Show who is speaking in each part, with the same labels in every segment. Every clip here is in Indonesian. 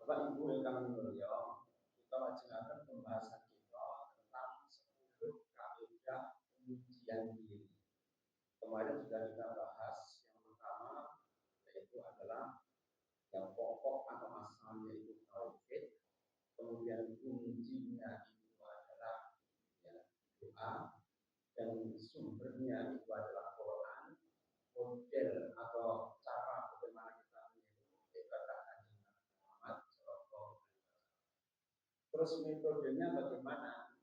Speaker 1: Bapak Ibu yang kami mulia, kita lanjutkan pembahasan kita tentang 10 kaidah pengujian diri. Kemarin sudah kita bahas yang pertama, yaitu adalah yang pokok atau asal yaitu tauhid. Kemudian kuncinya itu adalah ya, doa, dan sumbernya itu adalah Quran. Model atau cara bagaimana kita meniru ibadah Kanjeng Muhammad Shallallahu Alaihi Wasallam. Terus metodenya bagaimana?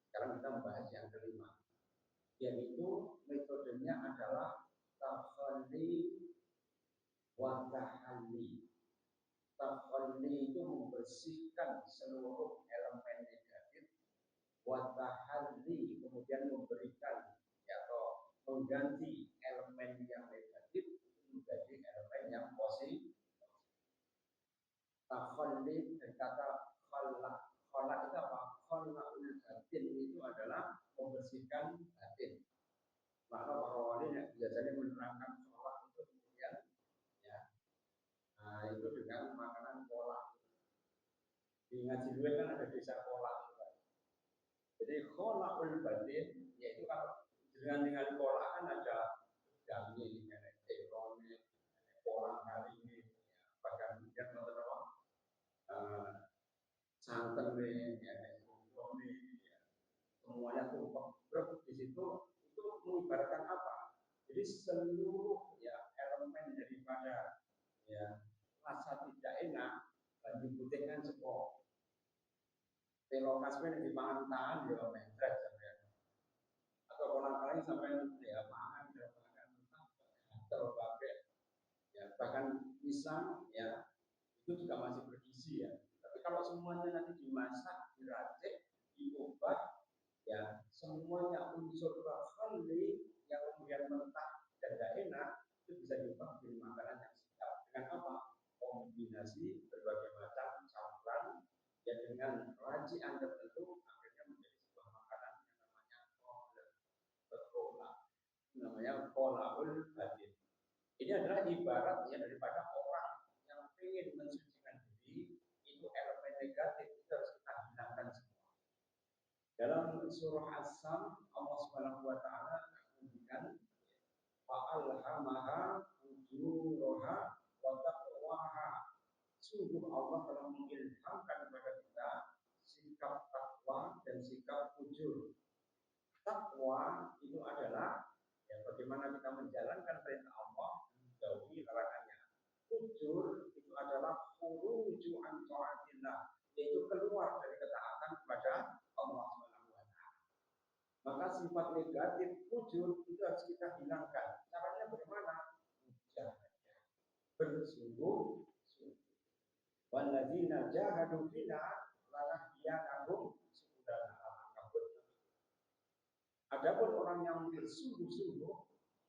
Speaker 1: Sekarang kita membahas yang kelima, yaitu metodenya adalah takhalli wa tahalli. Takhalli itu membersihkan seluruh elemen negatif, wa tahalli kemudian memberikan atau mengganti elemen yang negatif menjadi elemen yang positif. Takhalli dari kata khala. Khala itu apa? Khalaul batin itu adalah membersihkan batin. Maka para wali biasanya menerangkan sholat itu kemudian ya, itu dengan makanan kolak. Di ngaji dua kan ada desa kolak. Jadi khalaul batin yaitu kalau dengan kolak kan ada daging, ada tekone, ada kolak kali ini, bahkan kemudian santan ya, semuanya tumpah di situ. Itu mengibaratkan apa? Jadi seluruh ya elemen daripada ya rasa tidak enak dan dibutuhkan sebuah telokasmen di pangan tahan ya mentret sampai atau orang lain sampai ya pangan dan makan mentah terpakai ya bahkan pisang ya itu juga masih bergizi ya. Tapi kalau semuanya nanti dimasak, diracik, diubah, ya semuanya unsur khalli yang kemudian mentah dan tidak enak itu bisa diubah menjadi makanan yang sedap. Dengan apa? Kombinasi berbagai macam campuran yang dengan racikan tertentu akhirnya menjadi sebuah makanan yang namanya qolaul batin. Ini adalah ibaratnya daripada orang yang ingin mensucikan diri, itu elemen negatif itu harus kita hilangkan semua. Dalam surah As-Sam, Allah Subhanahu wa taala menunjukkan fa'alhamaha fujuraha wa taqwaha. Sungguh Allah telah mengilhamkan kepada kita sikap takwa dan sikap fujur. Takwa itu adalah ya, bagaimana kita menjalankan perintah Allah dan menjauhi larangannya. Fujur itu adalah khuruju an ta'atillah, yaitu keluar dari ketaatan kepada Allah Subhanahu wa taala. Maka sifat negatif fujur itu harus kita hilangkan. Caranya bagaimana? Mujahadah. Bersungguh-sungguh. Walladzina jahadu fina lanahdiyanahum subulana. Adapun orang yang bersungguh-sungguh,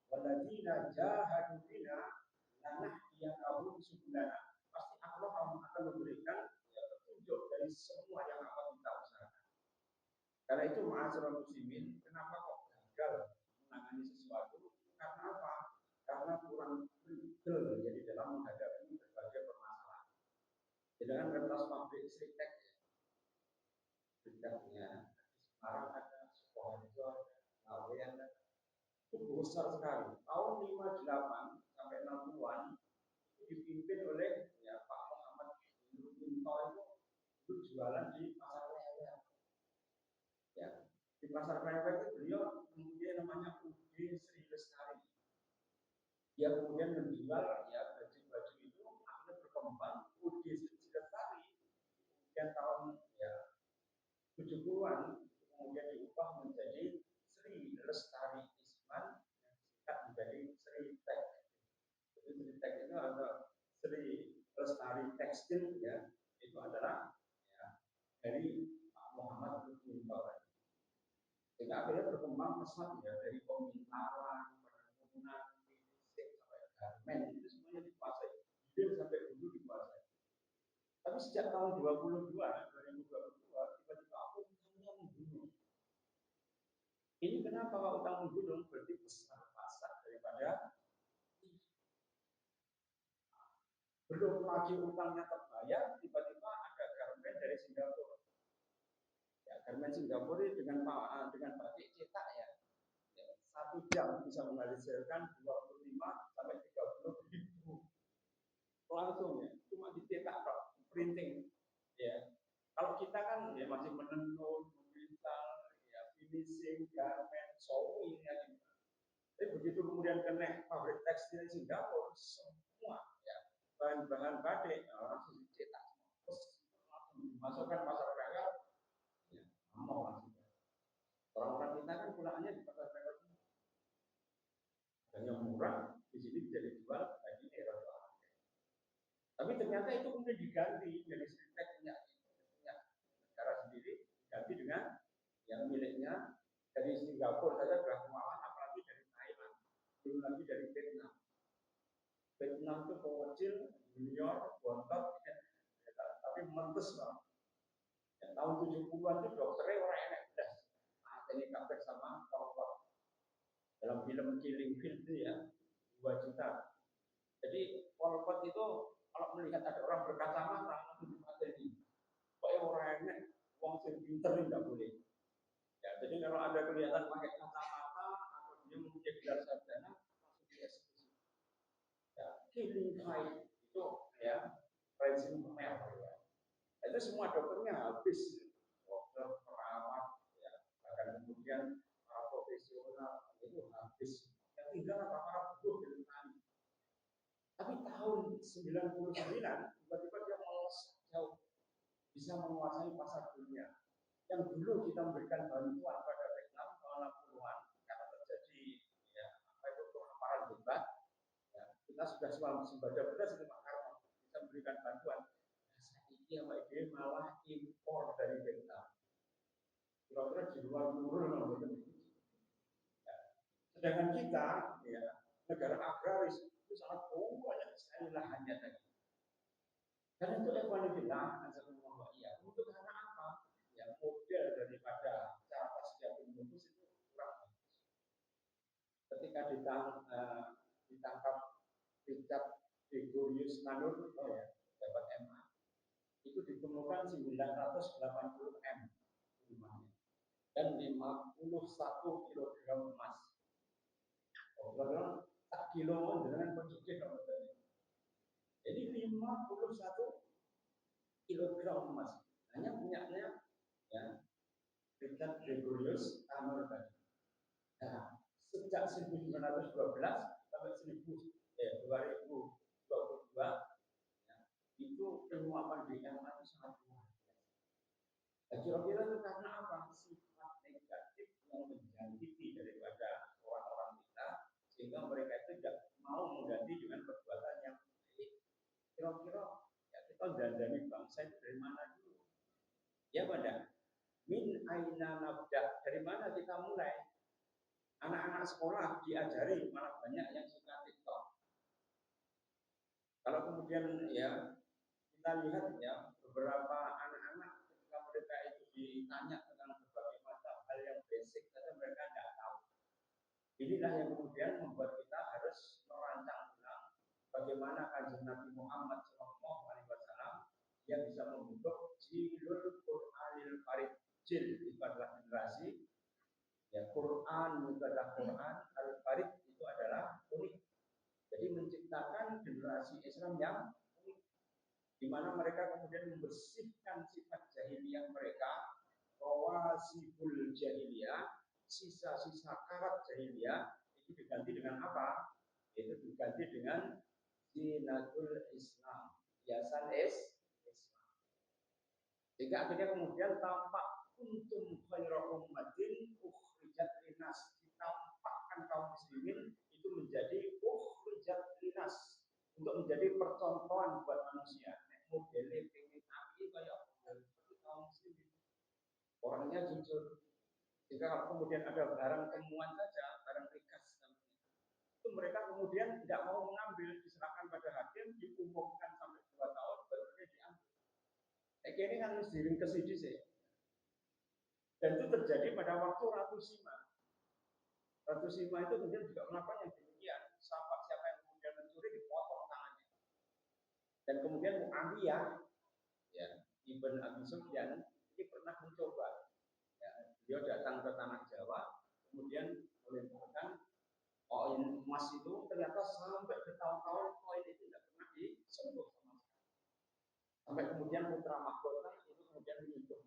Speaker 1: walladzina jahadu fina lanahdiyanahum subulana. Pasti Allah akan memberikan petunjuk dari semua yang akan kita usahakan. Karena itu ma'asyiral muslimin, kenapa kok gagal menangani sesuatu? Karena apa? Karena kurang bergel jadi dalam menghadapi berbagai permasalahan. Dengan kertas pabrik Sritek ya, Sriteknya sekarang ada Sukoharjo, Lawean, itu besar sekali. Tahun 58 sampai 60-an itu dipimpin oleh ya Pak Muhammad Minto itu jualan di pasar Lewer. Ya, di pasar Lewer itu beliau kemudian namanya UD Sri Lestari. Dia kemudian menjual ya baju-baju itu akhirnya berkembang UD Sri Lestari. Kemudian tahun ya 70-an kemudian diubah menjadi Sri Lestari Isman yang disingkat menjadi Sri Tek. Jadi Sri Tek itu ada Sri Lestari Tekstil ya, itu adalah ya, dari Pak Muhammad Minto. Sehingga akhirnya berkembang pesat ya dari pemintalan, perkebunan, fisik sampai garmen itu semuanya dikuasai. Hidup sampai dulu dikuasai. Tapi sejak tahun 2022 tiba-tiba aku utangnya menggunung. Ini kenapa kalau utang menggunung? Berarti besar pasar daripada belum lagi utangnya terbayar, tiba-tiba garmen Singapura dengan batik cetak ya, 1 jam bisa menghasilkan 25 sampai 30 ribu langsung ya, cuma dicetak kok, printing ya. Kalau kita kan ya masih menenun, memintal, ya finishing, garmen, sewing ya. Tapi begitu kemudian kena pabrik tekstil Singapura, semua ya bahan-bahan batik langsung dicetak, terus langsung dimasukkan pasar dagang, ya mau langsung. Orang-orang kita kan pulaannya di pasar dagang hanya murah, di sini bisa dijual lagi era. Tapi ternyata itu kemudian diganti dari Sritek punya negara sendiri, diganti dengan yang miliknya dari Singapura saja sudah kemahalan, apalagi dari Thailand, belum lagi dari Vietnam. Vietnam itu kecil, junior, bontot, tapi mentes banget. Ya, tahun 70-an itu dokternya orang enak belas. Ini kabar sama Pol dalam film Killing Field itu ya, 2 juta. Jadi Pol Pot itu kalau melihat ada orang berkacamata langsung dimateni. Pokoknya orang enak, uang sing pinter tidak boleh. Ya, jadi kalau ada kelihatan pakai kacamata atau dia mempunyai gelar sarjana langsung dieksekusi. Ya, Killing Field itu ya rezim merah ya. Itu semua dokternya habis, dokter, perawat, ya, bahkan kemudian para profesional itu habis. Yang tinggal para buruh dan petani. Tapi tahun 99 tiba-tiba dia melesat jauh, bisa menguasai pasar dunia. Yang dulu kita memberikan bantuan pada Vietnam tahun 60-an karena terjadi ya apa itu kelaparan hebat. Ya, kita sudah sembada beras itu karena bisa memberikan bantuan. Iya, Pak Ide malah impor dari Vietnam. Kira-kira di luar turun gitu. Ya. Sedangkan kita, ya, negara agraris itu sangat banyak sekali lahannya tadi. Dan itu ekonomilah, ya. Untuk karena apa? Ya, model daripada cara pasca bungkus itu kurang. Ketika ditangkap Richard Gregorius Nanur, oh ya, dapat MA. Itu ditemukan 980 M rumahnya dan 51 kilogram emas. Kalau tak kilo dengan pencuci kalau tadi. Jadi 51 kilogram emas hanya punyanya ya Richard Gregorius Tanur tadi. Nah, sejak 1912 sampai 2022 ya, itu penyuapan di MA itu sangat luar biasa. Nah, kira-kira itu karena apa? Sifat negatif yang menjangkiti daripada orang-orang kita sehingga mereka itu tidak mau mengganti dengan perbuatan yang baik. Kira-kira ya kita dandani bangsa itu dari mana dulu? Ya pada min aina nabda, dari mana kita mulai? Anak-anak sekolah diajari, malah banyak yang suka TikTok. Kalau kemudian ya kita lihat ya beberapa anak-anak ketika mereka itu ditanya tentang berbagai macam hal yang basic saja mereka tidak tahu. Inilah yang kemudian membuat kita harus merancang ulang bagaimana Kanjeng Nabi Muhammad SAW yang bisa membentuk Jilul Qur'anil Farid. Jil itu adalah generasi, ya Quran itu adalah Quran, Al-Farid itu adalah unik. Jadi menciptakan generasi Islam yang unik, di mana mereka kemudian membersihkan sifat jahiliyah mereka, rawasibul jahiliyah, sisa-sisa karat jahiliyah itu diganti dengan apa? Itu diganti dengan zinatul Islam, hiasan Islam. Sehingga akhirnya kemudian tampak kuntum khairu ummatin ukhrijat linnas, ditampakkan kaum muslimin itu menjadi ukhrijat linnas, untuk menjadi percontohan buat manusia. Modelnya pengen api kayak seperti kaum muslimin, orangnya jujur. Jika kalau kemudian ada barang temuan saja, barang rikas namanya, itu mereka kemudian tidak mau mengambil, diserahkan pada hakim, diumumkan sampai 2 tahun baru dia diambil. Ini kan harus diringkes sih. Dan itu terjadi pada waktu Ratu Sima. Ratu Sima itu kemudian juga melakukan yang demikian. Siapa yang kemudian mencuri dipotong tangannya. Dan kemudian Muawiyah, ya, Ibn Abi Sufyan ini pernah mencoba Beliau datang ke tanah Jawa, kemudian melemparkan koin emas itu, ternyata sampai bertahun-tahun koin itu tidak pernah disentuh sama sekali. Sampai kemudian putra mahkota itu kemudian menyentuh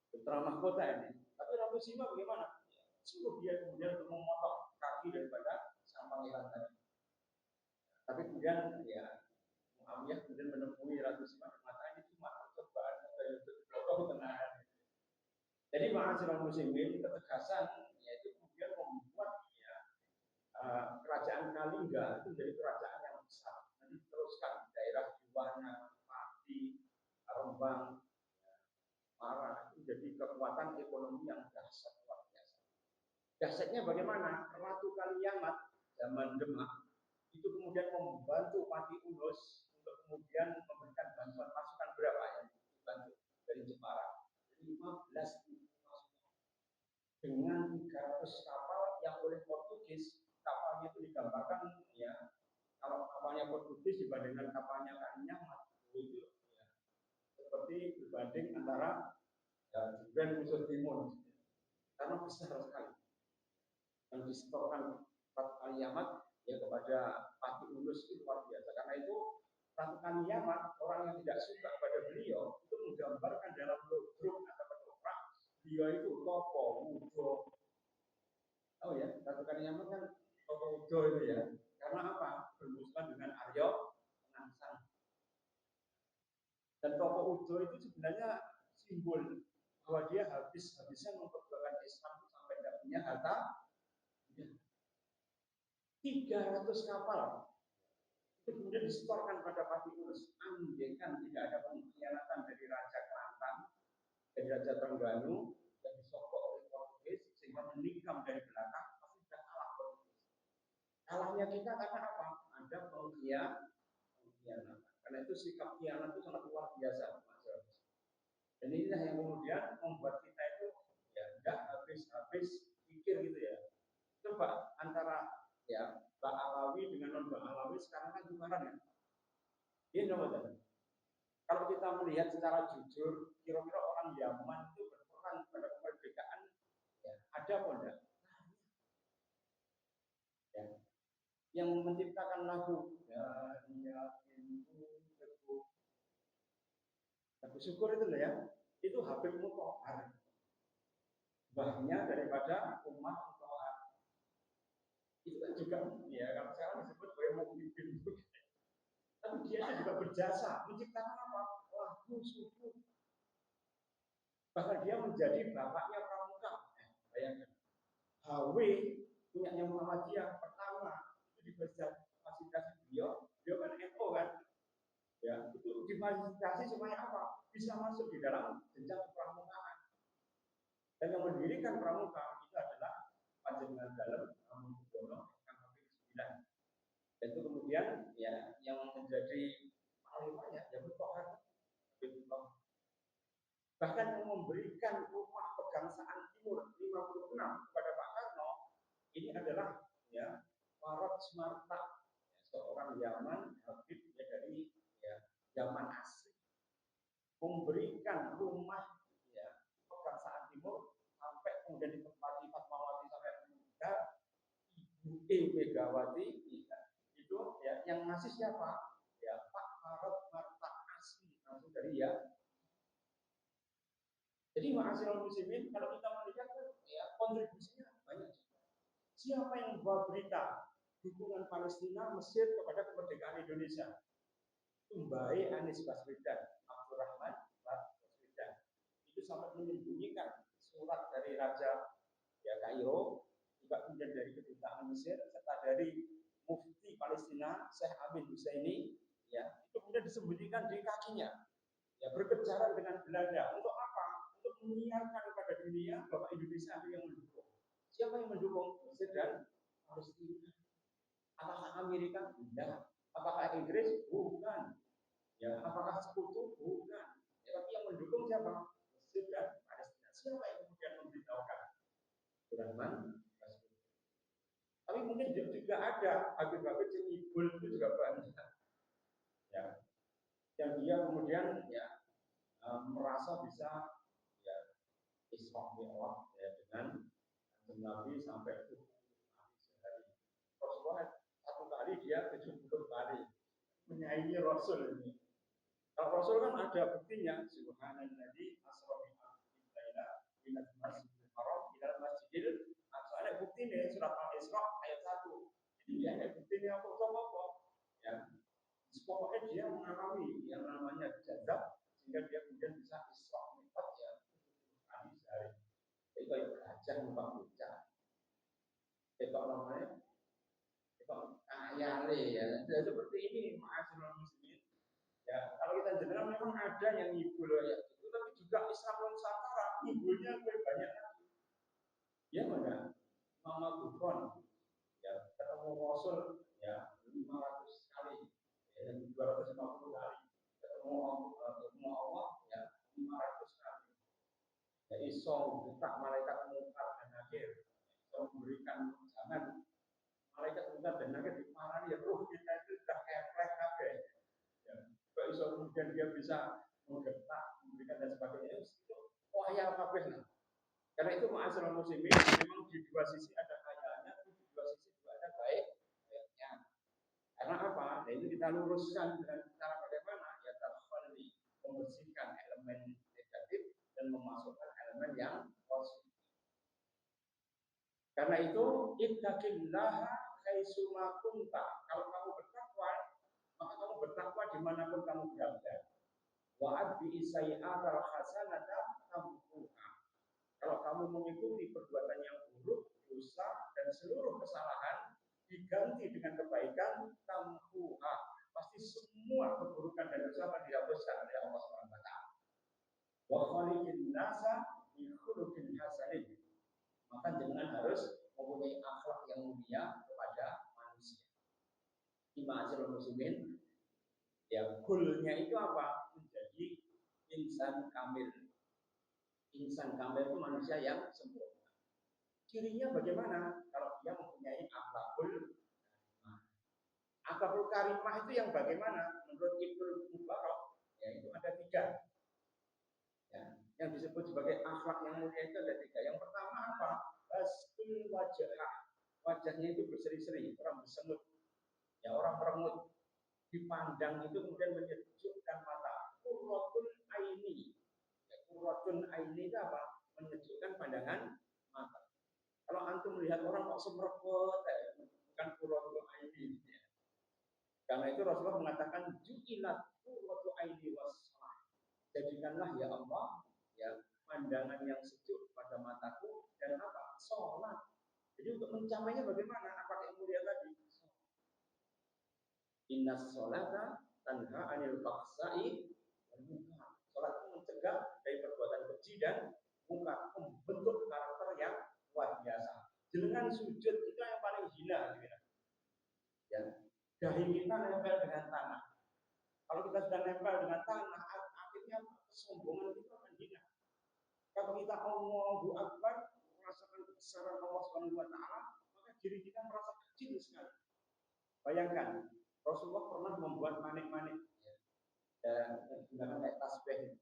Speaker 1: putra mahkota ini. Tapi Ratu Sima bagaimana? Suruh dia kemudian untuk memotong kaki daripada sang pangeran tadi. Tapi kemudian ya Muawiyah kemudian menemui Ratu Sima dan mengatakan ini cuma cobaan untuk dipotong tenangan. Jadi ma'asyiral muslimin, ketegasan yaitu kemudian membuat kerajaan Kalingga itu menjadi kerajaan yang besar. Nanti diteruskan daerah Juwana, Pati, Rembang, Parang itu menjadi kekuatan ekonomi yang dahsyat luar biasa. Dahsyatnya bagaimana? Ratu Kaliyamat zaman Demak itu kemudian membantu Pati Unus untuk kemudian memberikan bantuan pasukan berapa yang dibantu dari Jepara? 15.000 pasukan dengan 300 kapal yang oleh Portugis. Kapalnya itu digambarkan ya, kalau kapalnya Portugis dibandingkan kapalnya Kaliyamat itu ya, seperti berbanding antara Juven musuh Timur, karena besar sekali yang disetorkan Ratu Kaliyamat ya kepada Pati Unus itu luar biasa. Karena itu Ratu Kaliyamat, orang yang tidak suka pada beliau itu menggambarkan dalam ludruk atau ketoprak beliau itu topo mudo. Oh ya, Ratu Kaliyamat kan topo mudo itu ya. Karena apa? Bermusuhan dengan Aryo Penangsang. Dan topo mudo itu sebenarnya simbol bahwa dia habis-habisan memperjuangkan Islam sampai tidak punya harta. 300 kapal itu kemudian disetorkan pada Pati Unus. Andaikan tidak ada pengkhianatan dari Raja Kelantan, dari Raja Trengganu yang disokok oleh Portugis sehingga menikam dari belakang, pasti sudah kalah Portugis. Kalahnya kita karena apa? Ada pengkhianatan. Karena itu sikap khianat itu sangat luar biasa, Mas. Dan inilah yang kemudian membuat kita itu ya tidak habis-habis pikir gitu ya. Coba antara ya Mbak Alawi dengan non Mbak Alawi sekarang kan tukaran ya. Ini nomor. Kalau kita melihat secara jujur, kira-kira orang Yaman itu berperan pada kemerdekaan ya, ada apa enggak? Ya. Yang menciptakan lagu ya lagu syukur itu loh ya, itu Habib Mutahar, mbahnya daripada Ummah Mutahar. Itu kan juga ya kalau sekarang disebut sebagai Muhyiddin, tapi dia itu juga berjasa menciptakan apa? Lagu syukur. Bahkan dia menjadi bapaknya Pramuka. Bayangkan, HW punyanya Muhammadiyah pertama itu difasilitasi beliau kan NU kan, ya itu difasilitasi supaya apa? Bisa masuk di dalam jenjang pramukaan. Dan yang mendirikan pramuka itu adalah Panjenengan Dalem Hamengkubuwono yang Habib 9. Dan itu kemudian ya yang menjadi panglima ya Mutahar. Bahkan yang memberikan rumah pegangsaan timur 56 kepada Pak Karno ini adalah ya Farad Smarta, ya, seorang Yaman Habib ya, dari ya, Yaman asli, memberikan rumah ya pegangsaan timur sampai kemudian ditempati Fatmawati sampai meninggal. Ibu Megawati ya, itu ya yang ngasih siapa? Ya Pak Farad Smarta asli langsung dari ya. Jadi ma'asyiral muslimin, kalau kita melihat ya kontribusinya banyak. Siapa yang membawa berita dukungan Palestina Mesir kepada kemerdekaan Indonesia? Itu Mbak Anies Baswedan, Abdurrahman Baswedan. Itu sampai menyembunyikan surat dari Raja ya Kairo, juga kemudian dari kedutaan Mesir serta dari Mufti Palestina Syekh Amin Husaini, ya itu kemudian disembunyikan di kakinya. Ya berkejaran dengan Belanda untuk untuk menyiarkan kepada dunia bahwa Indonesia itu yang mendukung. Siapa yang mendukung? Mesir dan Palestina. Apakah Amerika? Tidak. Apakah Inggris? Bukan. Ya, apakah sekutu? Bukan. Ya, tapi yang mendukung siapa? Mesir dan Palestina. Siapa yang kemudian memberitahukan? Abdurrahman Baswedan. Tapi mungkin juga ada Habib-habib yang ibul itu juga banyak. Ya, yang dia kemudian ya merasa bisa Isra Mi'raj ya, dengan Nabi sampai 70 kali sehari. Rasulullah satu kali dia 70 kali menyaingi Rasul ini. Kalau Rasul kan ada buktinya, subhanalladzi asra bi 'abdihi laila minal masjidil haram ilal masjidil aqsa. Ada buktinya surat Al-Isra ayat 1. Jadi dia ada buktinya apa-apa. Ya. Pokoknya dia mengalami yang namanya jazab sehingga dia kemudian bisa Isra Mi'raj ya 70 kali sehari. Itu kayak gajah numpak beca. Itu namanya itu ayale ya. Seperti ini ma'asyiral muslimin. Ya, kalau kita jenengan memang ada yang ngibul ya itu, tapi juga Islam Nusantara ngibulnya lebih banyak lagi. Ya mana? Mama Buffon ya ketemu Rasul ya 500 kali ya 250 kali ketemu Allah ya 500 kali. Ya iso buka malaikat mungkar dan nakir, iso memberikan jangan malaikat mungkar dan nakir diparani ya roh kita itu sudah keplek kabeh. Ya, kok iso kemudian dia bisa menggetak, memberikan dan sebagainya itu wahya kabeh lah. Karena itu ma'asyiral muslimin memang di dua sisi ada kayanya, di dua sisi juga ada baiknya. Karena apa? Nah, itu kita luruskan dengan cara bagaimana? Ya tafalli, membersihkan elemen negatif dan memasukkan elemen yang positif. Karena itu ittaqillaha haitsuma kunta. Kalau kamu bertakwa, maka kamu bertakwa dimanapun kamu berada. Wa adbi sayyi'atal hasanata tamhuha. Kalau kamu mengikuti perbuatan yang buruk, dosa dan seluruh kesalahan diganti dengan kebaikan tamhuha. Pasti semua keburukan dan dosa akan dihapuskan oleh Allah Subhanahu wa taala. Wa khaliqin nasa bi khuluqin hasanin. Maka jangan harus mempunyai akhlak yang mulia kepada manusia. Ma'asyiral muslimin, ya goalnya itu apa? Menjadi insan kamil. Insan kamil itu manusia yang sempurna. Cirinya bagaimana? Kalau dia mempunyai akhlakul karimah. Akhlakul karimah itu yang bagaimana? Menurut Ibnu Mubarak, ya itu ada 3. Ya, yang disebut sebagai akhlak yang mulia itu ada 3. Yang pertama apa? Bastul wajah. Wajahnya itu berseri-seri, orang bersenut. Ya, orang merengut. Dipandang itu kemudian menyejukkan mata. Qurratul aini. Ya, qurratul aini itu apa? Menyejukkan pandangan mata. Kalau antum melihat orang kok semrepet, bukan qurratul aini. Ya. Karena itu Rasulullah mengatakan ju'ilat qurratul aini was-shalah. Jadikanlah ya Allah ya pandangan yang sejuk pada mataku dan apa? Salat. Jadi untuk mencapainya bagaimana? Apa yang mulia tadi? Inna sholata tanha anil fahsai wal munkar. Salat itu mencegah dari perbuatan keji dan munkar, membentuk karakter yang luar biasa. Dengan sujud itu yang paling hina, ya. Dahi kita nempel dengan tanah. Kalau kita sudah nempel dengan tanah, akhirnya kesombongan itu akan hina. Kalau kita Allahu Akbar, merasakan kebesaran Allah Subhanahu wa taala, maka diri kita merasa kecil sekali. Bayangkan, Rasulullah pernah membuat manik-manik dan menggunakan kayak tasbih.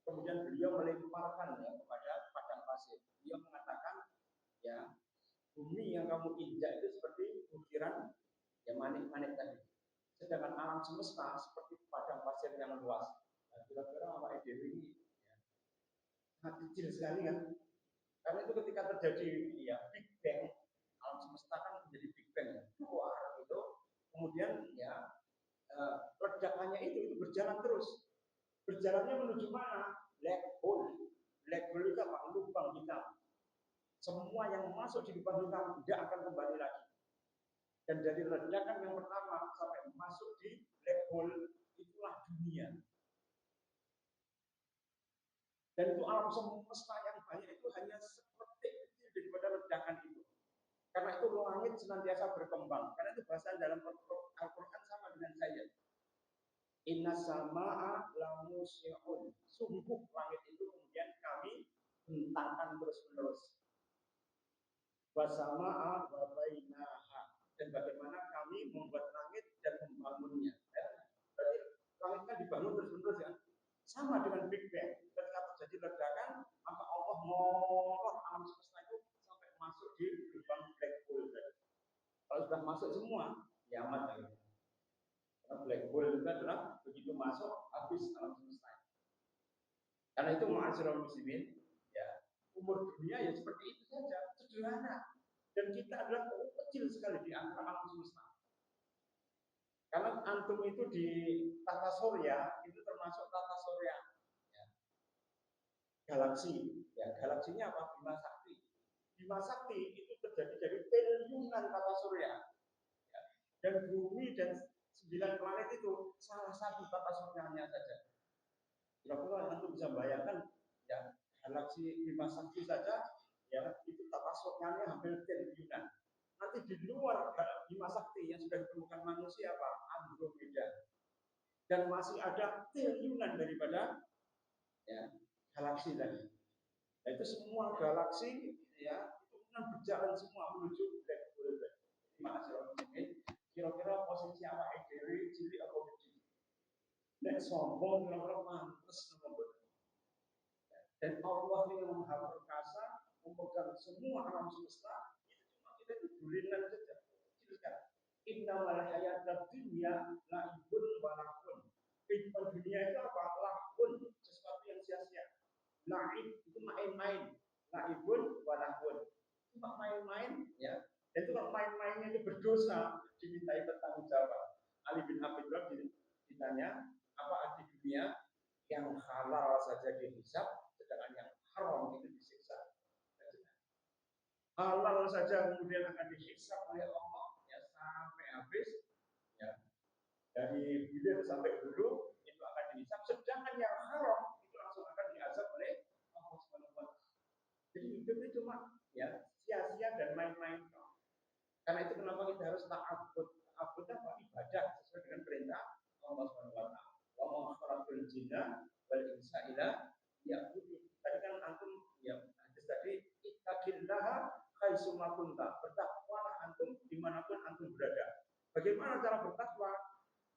Speaker 1: Kemudian beliau melemparkan ya kepada padang pasir. Beliau mengatakan, ya bumi yang kamu injak itu seperti butiran ya manik-manik tadi. Sedangkan alam semesta seperti padang pasir yang luas. Nah, kira-kira apa ide ini? Ya, sangat kecil sekali kan? Karena itu ketika terjadi ya Big Bang, alam semesta kan menjadi Big Bang ya. Keluar itu, kemudian ya ledakannya itu berjalan terus. Berjalannya menuju mana? Black hole. Black hole itu apa? Lubang hitam. Semua yang masuk di lubang hitam tidak akan kembali lagi. Dan dari ledakan yang pertama sampai masuk di black hole, itulah dunia. Dan itu alam semesta yang banyak itu hanya seperti kecil daripada ledakan itu. Karena itu langit senantiasa berkembang. Karena itu bahasa dalam Al-Quran sama dengan saya. Inna sama'a lamusyi'un. Sungguh langit itu kemudian kami bentangkan terus-menerus. Wasama'a wa bainaha. Dan bagaimana kami membuat langit dan membangunnya. Berarti langit kan dibangun terus-menerus ya. Sama dengan Big Bang. Ketika terjadi ledakan, maka Allah molor alam semesta itu sampai masuk di gerbang black hole. Kalau sudah masuk semua, kiamat lagi. Karena black hole itu adalah begitu masuk habis alam semesta. Karena itu ma'asyiral muslimin, ya umur dunia ya seperti itu saja, sederhana. Dan kita adalah kecil sekali di antara alam semesta. Karena antum itu di tata surya itu termasuk tata surya ya. Galaksi, ya galaksinya apa? Bima Sakti. Bima Sakti itu terjadi dari triliunan tata surya. Ya. Dan bumi dan 9 planet itu salah satu tata suryanya saja. Kira-kira antum bisa bayangkan ya galaksi Bima Sakti saja ya itu tata suryanya hampir triliunan. Nanti di luar Bima Sakti yang sudah ditemukan manusia apa? Andromeda. Dan masih ada triliunan daripada ya, galaksi tadi. Nah, itu semua galaksi ya itu kan berjalan semua menuju black hole. Kira-kira posisi apa EDW cilik atau kecil? Nek sombong kira-kira mantes nomor. Dan Allah yang Maha Perkasa memegang semua alam semesta itu cuma kita tidurin saja. Innamal hayatad dunya la'ibun wa lahun. Kehidupan dunia itu apa? Lahun, sesuatu yang sia-sia. La'ib itu main-main. La'ibun wa lahun. Cuma main-main ya. Dan itu kalau main-mainnya itu berdosa, dimintai pertanggungjawaban. Ali bin Abi Thalib ditanya, apa arti dunia? Yang halal saja dihisab, sedangkan yang haram itu disiksa. Halal saja kemudian akan dihisab oleh Allah sampai habis ya dari hilir sampai hulu itu akan dihisab, sedangkan yang haram itu langsung akan diazab oleh Allah SWT. Jadi hidup itu cuma ya sia-sia dan main-main. Karena itu kenapa kita harus ta'abbud. Ta'abbud apa? Ibadah sesuai dengan perintah Allah SWT. Wa ma khalaqul jinna wal insa illa liya'budun. Tadi kan antum ya hadis tadi ittaqillaha haitsu ma kunta. Bertakwalah antum dimanapun antum berada. Bagaimana cara bertakwa?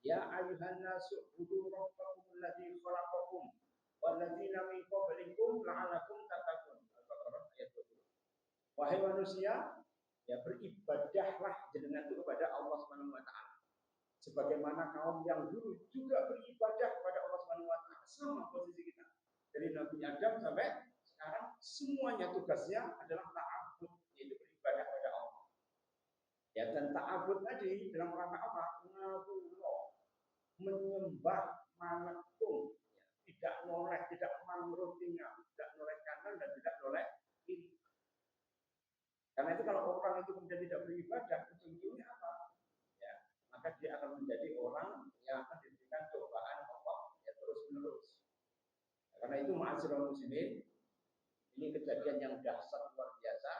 Speaker 1: Ya ayuhan nasu ubudu rabbakum alladzi khalaqakum walladzina min qablikum la'allakum tattaqun. Al-Baqarah ayat 20. Wahai manusia, ya beribadahlah jenengan itu kepada Allah Subhanahu wa taala. Sebagaimana kaum yang dulu juga beribadah kepada Allah Subhanahu wa taala, sama posisi kita. Dari Nabi Adam sampai sekarang semuanya tugasnya adalah ta'abbud, yaitu beribadah kepada Allah. Ya dan ta'abbud tadi dalam rangka apa? Ngawullah, menyembah manapun, ya, tidak noleh, tidak mangrutinga, tidak noleh kanan dan tidak noleh kiri. Karena itu kalau orang itu kemudian tidak beribadah, ujung-ujungnya apa? Ya, maka dia akan menjadi orang yang akan diberikan cobaan Allah ya terus-menerus. Karena itu ma'asyiral muslimin, ini kejadian yang dahsyat luar biasa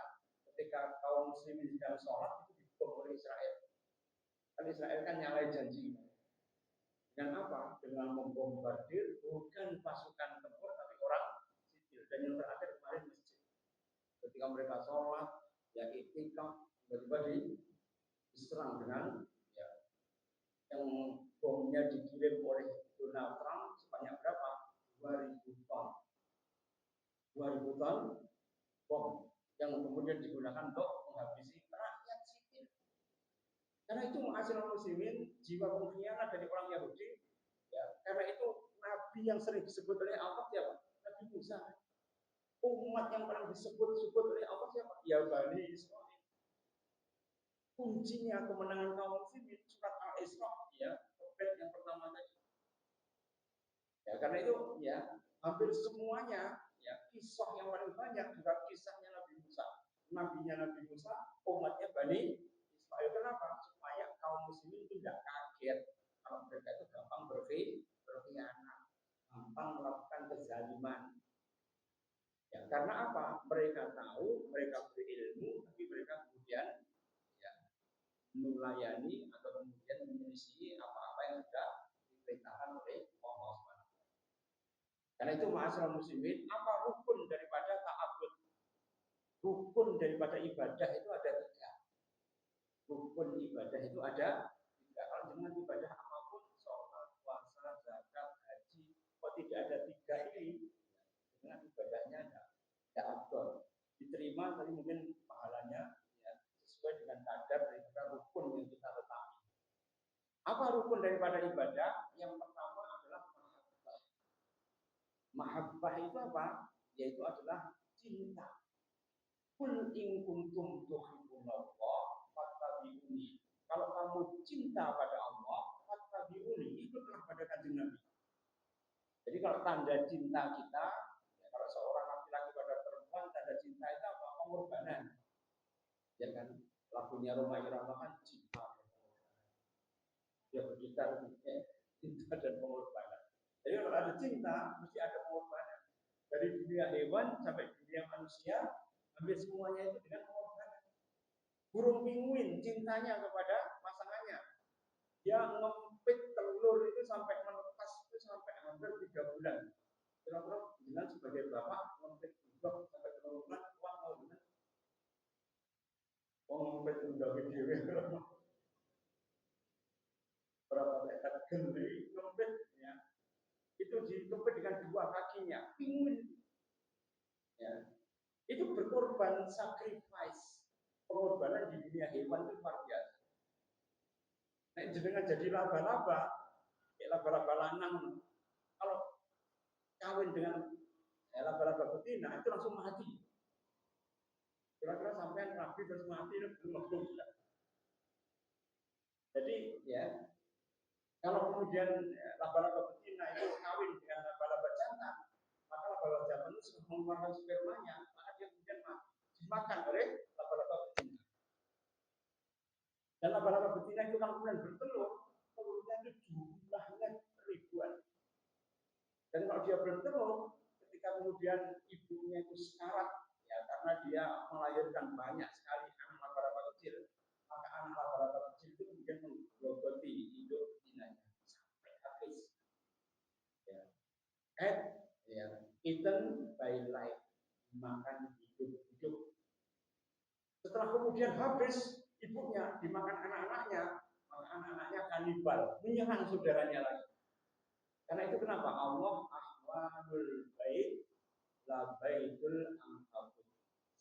Speaker 1: ketika kaum muslimin sedang sholat itu dibom oleh Israel. Kan Israel kan nyalai janji. Dengan apa? Dengan membombardir bukan pasukan tempur tapi orang sipil. Dan yang terakhir kemarin masjid. Ketika mereka sholat, ya iktikaf, tiba-tiba diserang dengan ya yang bomnya dikirim oleh Donald Trump sebanyak berapa? 2.000 ton. 2.000 ton bom yang kemudian digunakan untuk menghabisi rakyat sipil. Karena itu ma'asyiral muslimin, jiwa pengkhianat dari orang Yahudi. Ya, karena itu nabi yang sering disebut oleh Allah siapa? Nabi Musa. Umat yang paling disebut-sebut oleh Allah siapa? Ya Bani Israil. Kuncinya kemenangan kaum muslimin surat Al-Isra ya, ayat yang pertama tadi. Ya, karena itu ya hampir semuanya ya kisah yang paling banyak juga kisahnya Nabi Musa. Nabinya Nabi Musa, umatnya Bani Israil. Kenapa? Supaya kaum muslimin itu tidak kaget kalau mereka itu gampang berkhianat, gampang melakukan kezaliman. Ya, karena apa? Mereka tahu, mereka berilmu, tapi mereka kemudian ya melayani atau kemudian menyelisihi apa-apa yang sudah diperintahkan oleh Allah SWT. Karena itu ma'asyiral muslimin, apa rukun daripada ta'abbud? Rukun daripada ibadah itu ada 3. Rukun ibadah itu ada 3. Kalau dengan ibadah apapun, sholat, puasa, zakat, haji, kok tidak ada 3 ini? Dengan ibadahnya ada. ya afdol. Diterima tapi mungkin pahalanya ya, sesuai dengan kadar daripada rukun yang kita tetapkan. Apa rukun daripada ibadah? Yang pertama adalah mahabbah. Mahabbah itu apa? Yaitu adalah cinta. Kul in kuntum tuhibbunallah fattabi'uni. Kalau kamu cinta pada Allah, fattabi'uni, ikutlah pada kanjeng Nabi. Jadi kalau tanda cinta kita, ya kalau seorang laki-laki pada perempuan, tanda cinta itu apa? Pengorbanan. Ya kan? Lagunya Roma Irama kan cinta. Ya bergitar, ya, cinta dan pengorbanan. Jadi kalau ada cinta, mesti ada pengorbanan. Dari dunia hewan sampai dunia manusia, hampir semuanya itu dengan pengorbanan. Burung pinguin cintanya kepada pasangannya. Dia ngempit telur itu sampai menetas itu sampai hampir 3 bulan. Kira-kira bilang sebagai bapak ngempit udang sampai 3 bulan, uang tahu dengan ngempit udang dewe berapa meter gede ngempit ya. Itu dikempit dengan 2 kakinya, pinguin. Ya. Itu berkorban, sacrifice. Pengorbanan di dunia hewan itu luar biasa. Nah, jenengan jadi laba-laba, ya laba-laba lanang. Kalau kawin dengan laba-laba betina itu langsung mati. Kira-kira sampai rabi terus mati itu belum. Jadi ya, kalau kemudian laba-laba betina itu kawin dengan laba-laba jantan, maka laba-laba jantan itu sudah mengeluarkan spermanya, maka dia kemudian mati, dimakan oleh laba-laba betina. Dan laba-laba betina itu kalau kemudian bertelur, telurnya itu jumlahnya ribuan. Dan kalau dia bertelur, ketika kemudian ibunya itu sekarat, ya karena dia melahirkan banyak sekali anak laba-laba kecil, maka anak laba-laba kecil itu kemudian menggerogoti induk betinanya sampai habis. Ya. Ya, eaten by life, makan hidup-hidup. Setelah kemudian habis ibunya dimakan anak-anaknya, maka anak-anaknya kanibal, menyerang saudaranya lagi. Karena itu kenapa Allah ahwanul bait la baitul ankabut.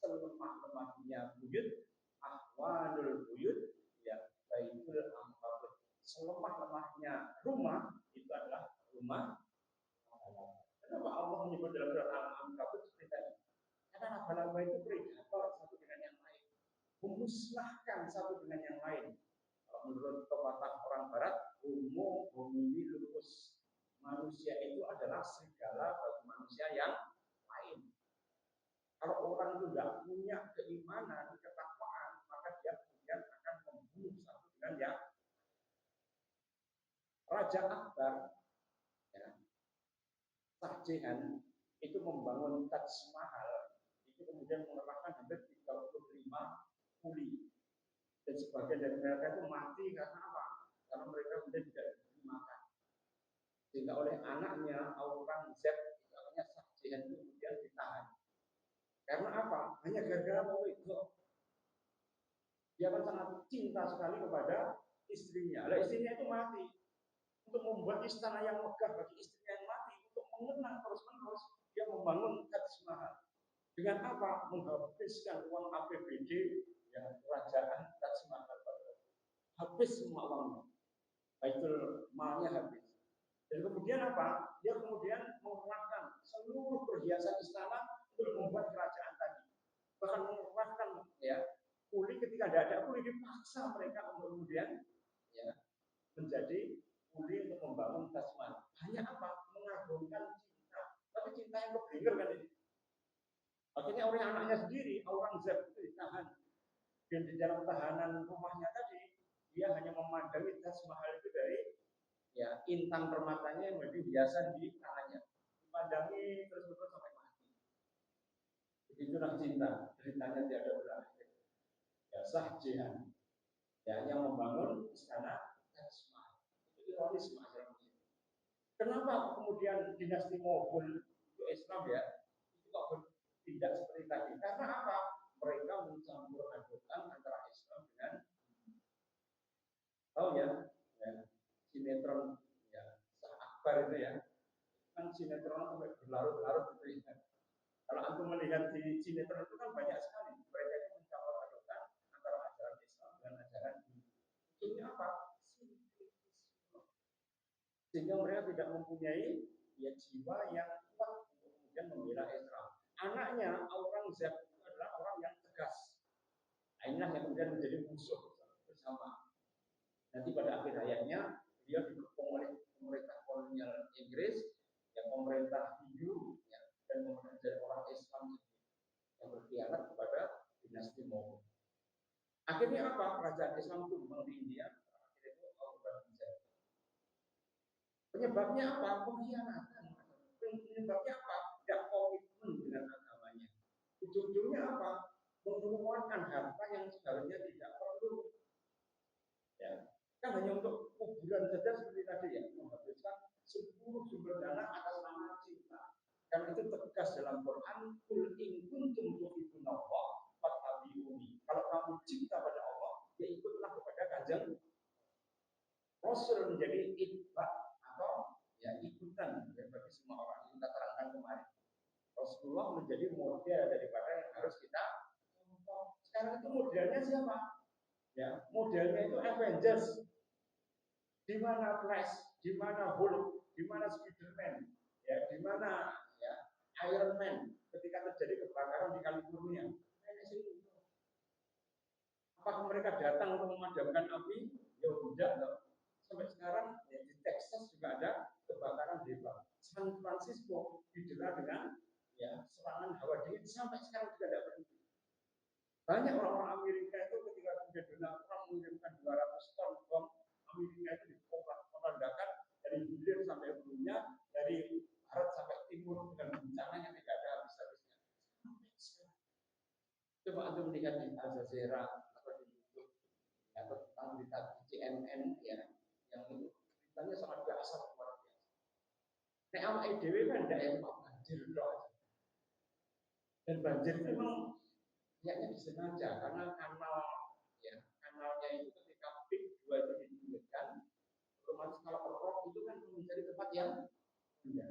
Speaker 1: Selemah-lemahnya buyut, ahwanul buyut ya baitul ankabut. Selemah-lemahnya rumah itu adalah rumah. Kenapa Allah menyebut dalam surat Al-Ankabut seperti tadi? Karena laba-laba itu predator satu dengan yang lain, memusnahkan satu dengan yang lain. Kalau menurut pepatah orang Barat, homo homini lupus, manusia itu adalah serigala bagi manusia yang lain. Kalau orang itu tidak punya keimanan, ketakwaan, maka dia kemudian akan membunuh satu dengan yang Raja Akbar, ya, Shahjahan itu membangun Taj Mahal, itu kemudian mengerahkan hampir 35 kuli. Dan sebagian dari mereka itu mati karena apa? Karena mereka kemudian tidak diberi makan. Sehingga oleh anaknya Aurangzeb, namanya Shahjahan itu kemudian ditahan. Karena apa? Hanya gara-gara mau itu. Dia kan sangat cinta sekali kepada istrinya. Lah istrinya itu mati. Untuk membuat istana yang megah bagi istrinya yang mati, untuk mengenang terus-menerus, dia membangun Taj Mahal. Dengan apa? Menghabiskan uang APBD ya, kerajaan Taj Mahal. Habis semua uangnya. Baitul malnya habis. Dan kemudian apa? Dia kemudian mengerahkan seluruh perhiasan istana untuk membuat kerajaan tadi. Bahkan mengerahkan ya kuli ketika tidak ada kuli dipaksa mereka untuk kemudian ya menjadi kuli untuk membangun Taj Mahal. Hanya apa? Mengagungkan cinta. Tapi cinta yang keblinger kan ini. Akhirnya oleh anaknya sendiri, Aurangzeb itu ditahan. Dan di dalam tahanan rumahnya tadi, dia hanya memandangi Taj Mahal itu dari ya intan permatanya yang menjadi hiasan di tangannya. Dipandangi terus-menerus sampai mati. Begitulah cinta, ceritanya tiada berakhir. Ya Shahjahan, ya yang membangun istana Taj Mahal. Itu ironis masyarakat. Kenapa kemudian dinasti Moghul itu Islam ya? Itu kok tidak seperti tadi? Karena apa? Mereka mencampur adukan antara Islam dengan tahu ya, sinetron ya Shah Akbar itu ya kan sinetron sampai berlarut-larut itu ya. Kalau antum melihat di sinetron itu kan banyak sekali. Mereka itu mencampur adukan antara ajaran Islam dengan ajaran Hindu. Ujungnya apa? Sehingga mereka tidak mempunyai ya jiwa yang kuat untuk kemudian membela Islam. Anaknya Aurangzeb itu adalah orang yang tegas. Nah, inilah yang kemudian menjadi musuh bersama. Nanti pada akhir hayatnya dia dikepung oleh pemerintah kolonial Inggris, yang pemerintah Hindu, ya, dan menjadi orang Islam yang berkhianat kepada dinasti Mongol. Akhirnya apa? Kerajaan Islam tumbang di India. Akhirnya itu Aurangzeb. Penyebabnya apa? Pengkhianatan. Penyebabnya apa? Tidak komitmen dengan agamanya. Ujung-ujungnya apa? Mengeluarkan harta yang seharusnya tidak perlu. Ya, kan hanya untuk kuburan saja seperti tadi ya, menghabiskan 10 sumber dana atas nama cinta. Karena itu tegas dalam Quran, kul in kuntum tuhibbunallah fattabi'uni. Kalau kamu cinta pada Allah, ya ikutlah kepada kanjeng Rasul, menjadi itba atau ya ikutan ya, bagi semua orang yang kita terangkan kemarin. Rasulullah menjadi model daripada yang harus kita contoh. Sekarang itu modelnya siapa? Ya, modelnya itu Avengers. Di mana Flash, di mana Hulk, di mana Spiderman, ya, di mana ya Iron Man ketika terjadi kebakaran di California. Apakah mereka datang untuk memadamkan api? Ya tidak, loh. Sampai sekarang ya, di Texas juga ada kebakaran hebat. San Francisco didera dengan ya serangan hawa dingin sampai sekarang juga tidak berhenti. Banyak orang-orang Amerika itu ketika kemudian Donald Trump mengirimkan 200 ton bom, Amerika itu diporak-porandakan dari hilir sampai hulunya, dari barat sampai timur dengan bencananya tidak ada habis-habisnya. Coba Anda melihat di Al Jazeera atau di YouTube atau tentang berita CNN ya, yang itu beritanya sangat dahsyat luar biasa. Nek awake dhewe kan ndak empat banjir loh. Dan banjir itu memang kayaknya disengaja karena kanalnya itu ketika peak 2 itu ditinggikan, otomatis kalau kerok itu kan menjadi tempat yang rendah.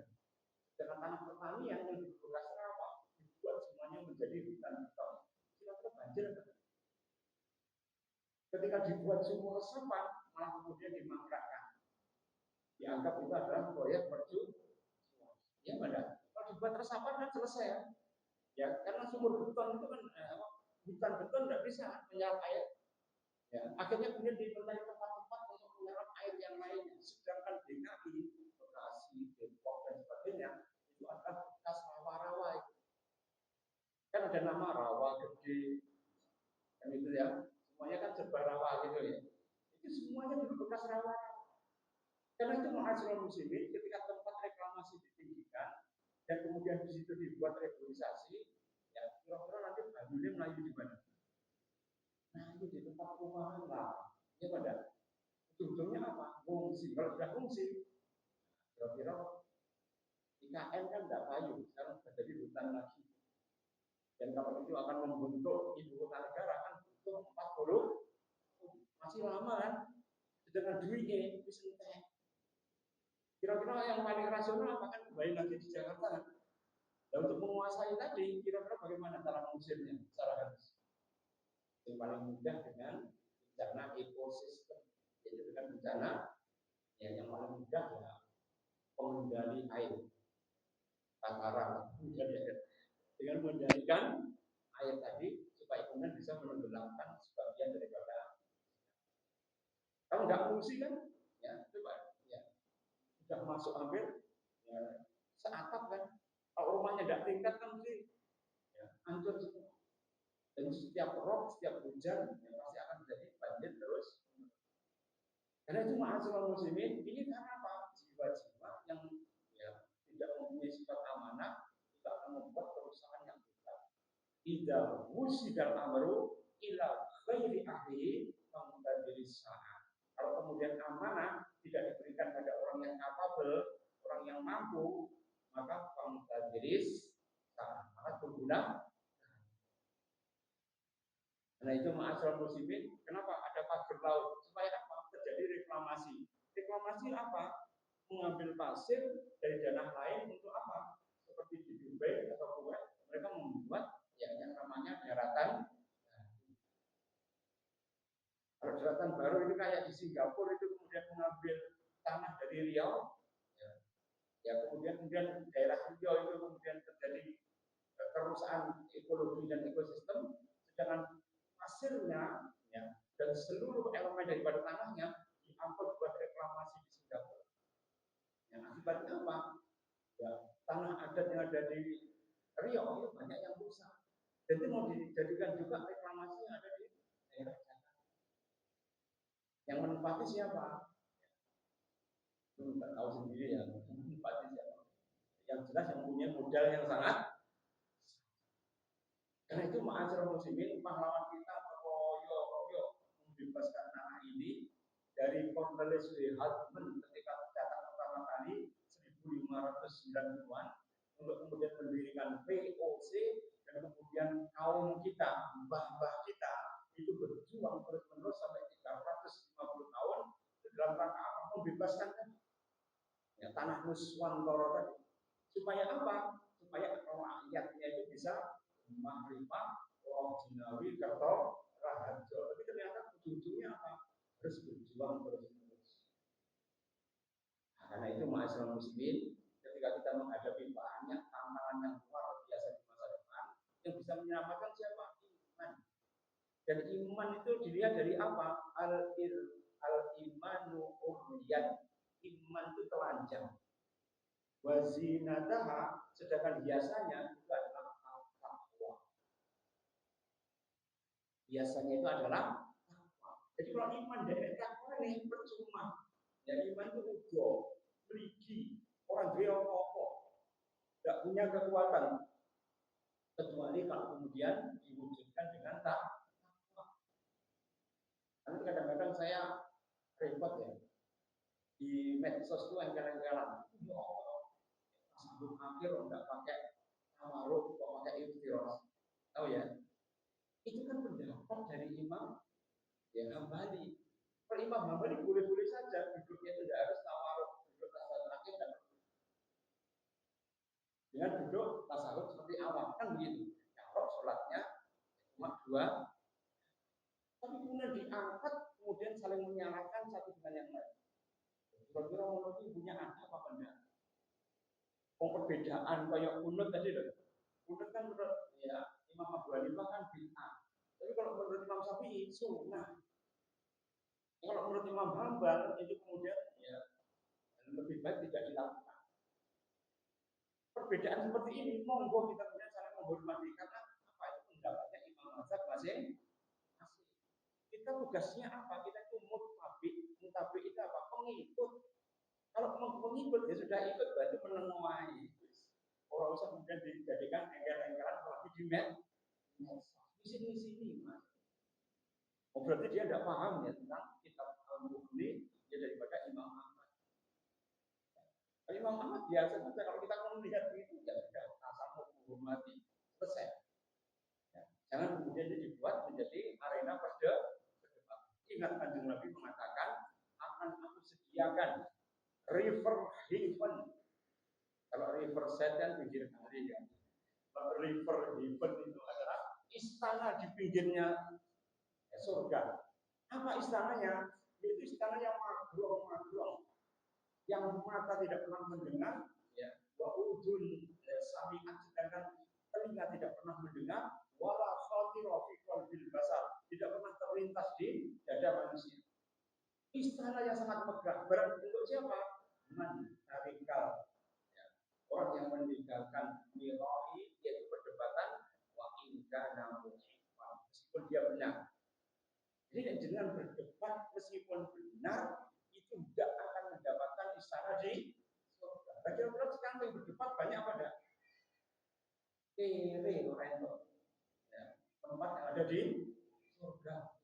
Speaker 1: Dengan tanah pertanian yang bekas rawa dibuat semuanya menjadi hutan beton. Kira-kira banjir kan? Ketika dibuat sumur resapan malah kemudian dimangkrakkan. Dianggap itu adalah proyek mercu. Ya benar. Kalau dibuat resapan kan selesai ya. Ya, karena sumur beton itu kan hutan beton tidak bisa menyerap air. Ya, akhirnya kemudian dimintai tempat-tempat untuk menyerap air yang lainnya. Sedangkan DKI, Bekasi, Depok dan sebagainya itu adalah bekas rawa-rawa itu. Kan ada nama rawa gede, kan itu ya. Semuanya kan serba rawa gitu ya. Itu semuanya dulu bekas rawa. Karena itu ma'asyiral muslimin, ketika tempat reklamasi ditinggikan dan kemudian di situ dibuat reboisasi, ya kira-kira nanti banjirnya melayu di mana? Nah itu di tempat perumahan lah. Ya pada ujung-ujungnya apa? Fungsi. Kalau sudah fungsi, kira-kira IKN kan tidak payu, sekarang sudah jadi hutan lagi. Dan kalau itu akan membentuk ibu kota negara kan butuh 40, masih lama kan? Dengan duitnya bisa entek. Kira-kira yang paling rasional akan kembali lagi di Jakarta kan? Dan untuk menguasai tadi, kira-kira bagaimana cara mengusirnya secara halus? Yang paling mudah dengan bencana ekosistem, yaitu dengan bencana yang paling mudah ya pengendali air, takaran, dengan mengendalikan air tadi supaya kemudian bisa menenggelamkan sebagian daripada. Kalau nggak fungsi kan, ya coba ya sudah masuk hampir ya, seatap kan. Kalau rumahnya tidak tingkat kan mesti ya, hancur semua. Dan setiap rob, setiap hujan ya, pasti akan menjadi banjir terus. Karena itu ma'asyiral muslimin, ini karena apa? Jiwa-jiwa yang ya, tidak mempunyai sifat amanah itu akan membuat kerusakan yang besar. Idza wusidal amru ila ghairi ahlihi famtadiri sa'ah. Kalau kemudian amanah tidak diberikan pada orang yang kapabel, orang yang mampu, maka famtadiris sa'ah, maka berguna. Nah itu ma'asyiral muslimin, kenapa ada pagar laut? Supaya apa? Terjadi reklamasi. Reklamasi apa? Mengambil pasir dari danah lain untuk apa? Seperti di Dubai atau Kuwait, mereka membuat ya daratan. Kalau daratan baru itu kayak di Singapura itu kemudian mengambil tanah dari Riau, ya kemudian daerah Riau itu kemudian terjadi kerusakan ekologi dan ekosistem, sedangkan hasilnya ya, dan seluruh elemen daripada tanahnya diangkut buat reklamasi di Singapura. Yang akibatnya apa? Ya, tanah adat yang ada di Riau itu banyak yang rusak. Jadi mau dijadikan juga reklamasi yang ada di daerah Jakarta. Yang menempati siapa? Itu tak tahu sendiri ya, menempati siapa. Yang jelas yang punya modal yang sangat. Karena itu ma'asyiral muslimin, pahlawan kita royo membebaskan tanah ini dari Cornelis Hartmann ketika datang pertama kali 1590-an untuk kemudian mendirikan VOC, dan kemudian kaum kita, mbah-mbah kita itu berjuang terus-menerus sampai 350 tahun dalam rangka apa? Membebaskan ya, tanah Nuswantara tadi. Supaya apa? Supaya rakyatnya itu bisa makrifah, Jinawi, Kerto, Raharjo. Tapi ternyata ujung-ujungnya apa? Harus berjuang terus-menerus. Nah, karena itu ma'asyiral muslimin, ketika kita menghadapi banyak tantangan yang luar biasa di masa depan, yang bisa menyelamatkan siapa? Iman. Dan iman itu dilihat dari apa? Al-imanu uryan. Iman itu telanjang. Wazinataha, sedangkan biasanya itu adalah al-taqwa. Biasanya itu adalah taqwa. Jadi kalau iman dari taqwa ini percuma. Ya iman itu ugo, meligi, orang dia apa-apa, tidak punya kekuatan kecuali kalau kemudian diwujudkan dengan taqwa. Nanti kadang-kadang saya repot ya di medsos itu engkel-engkelan. Ya Allah, sebelum akhir enggak pakai tawaruk, kok pakai iftiros. Tahu ya? Itu kan pendapat dari Imam ya Hambali. Kalau Imam Hambali boleh-boleh saja duduknya itu tidak harus tawaruk, duduk tasawuf akhir dan dengan duduk tasawuf seperti awal kan begitu. Kalau sholatnya cuma 2, tapi kemudian diangkat, kemudian saling menyalahkan satu dengan yang lain. Kira-kira menurut punya ada apa enggak? Perbedaan kayak kunut tadi loh. Kunut kan menurut ya Imam Abu Hanifah kan bid'ah. Tapi kalau menurut Imam Syafi'i sunnah. Kalau menurut Imam Hambal itu kemudian ya lebih baik tidak dilakukan. Perbedaan seperti ini monggo kita kemudian saling menghormati karena apa itu pendapatnya Imam Mazhab masing-masing. Kita tugasnya apa? Kita itu mutabi itu apa? Pengikut. Kalau mengikut ya sudah ikut berarti menenguai. Orang usah kemudian dijadikan engkel-engkelan apalagi di sini mas. Oh berarti dia tidak paham ya tentang kitab Al-Mughni ya daripada Imam Ahmad. Imam Ahmad biasa saja kalau kita melihat itu ya sudah asal menghormati selesai. Ya. Jangan kemudian dibuat menjadi arena berdebat. Ingat Kanjeng Nabi mengatakan akan aku sediakan river haven. Kalau river set kan pinggir kali ya. Kalau river haven itu adalah istana di pinggirnya surga. Apa istananya? Yaitu istana yang magrong-magrong, yang mata tidak pernah mendengar, ya, wa udun sami'at, sedangkan telinga tidak pernah mendengar, wala khatira fi qalbil basar, tidak pernah terlintas di dada manusia. Istana yang sangat megah. Barang untuk siapa? Man tarikal. Ya. Orang yang meninggalkan mirai, yaitu perdebatan, wa ingkana muhibban, meskipun dia benar. Jadi dengan berdebat meskipun benar itu tidak akan mendapatkan istana di surga. Bagaimana sekarang yang berdebat banyak apa enggak? Rento. Ya, tempat yang ada di surga.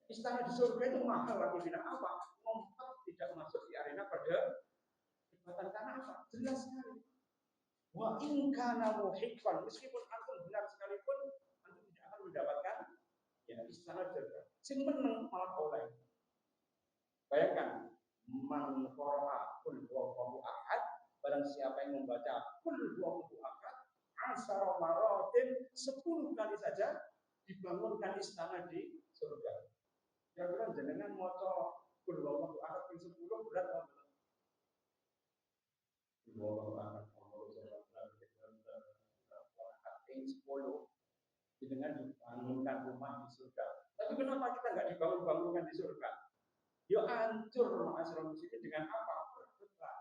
Speaker 1: Istana di surga itu mahal lagi tidak apa? Ngompat tidak masuk di arena perdebatan karena apa? Jelas sekali. Wa in kana muhibban, meskipun antum benar sekalipun antum tidak akan mendapatkan ya istana surga. Sing meneng malah oleh. Bayangkan, man qara'a qul huwallahu ahad, barang siapa yang membaca qul huwallahu ahad, asyara maratin, 10 kali saja dibangunkan istana di surga. Kira-kira jenengan maca qul huwallahu ahad ping 10 berat apa? Qul huwallahu ahad ping 10 dengan dibangunkan rumah di surga. Tapi kenapa kita nggak dibangun-bangunkan di surga? Yo hancur ma'asyiral muslimin dengan apa? Berdebat.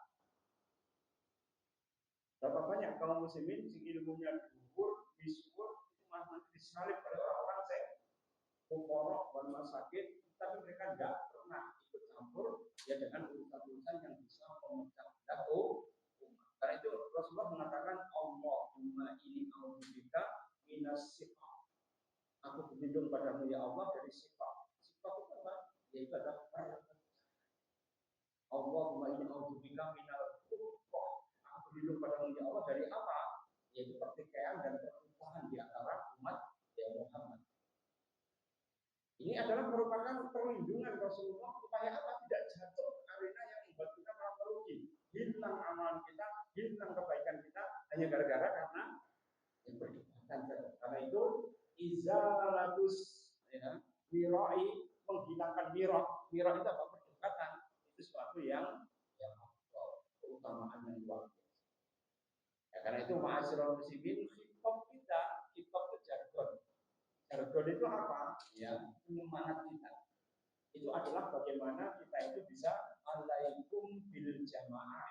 Speaker 1: Berapa banyak kaum muslimin sing ilmunya dhuwur, misuwur, itu malah nanti disalib oleh orang-orang yang fuqara dan masakin, tapi mereka nggak pernah ikut campur ya dengan urusan-urusan yang bisa memecah belah umat. Karena itu Rasulullah mengatakan Allahumma inni a'udzubika minas sifat. Aku berlindung padamu ya Allah dari sifat. Sifat itu apa? Yaitu adalah Allahumma inni a'udzubika minal furqah. Aku berlindung padamu ya Allah dari apa? Yaitu pertikaian dan perpecahan di antara umat ya Muhammad. Ini adalah merupakan perlindungan Rasulullah supaya apa? Tidak jatuh ke arena yang membuat kita malah merugi. Hilang amalan kita, hilang kebaikan kita hanya gara-gara karena yang perdebatan. Karena itu izalatus ya, mirai, menghilangkan mirah. Mirah itu apa? Perdebatan. Itu sesuatu yang keutamaan yang luar biasa. Ya, karena itu ma'asyiral muslimin, khitab kita, khitab itu jargon. Jargon itu apa? Ya, penyemangat kita. Itu adalah bagaimana kita itu bisa alaikum bil jamaah.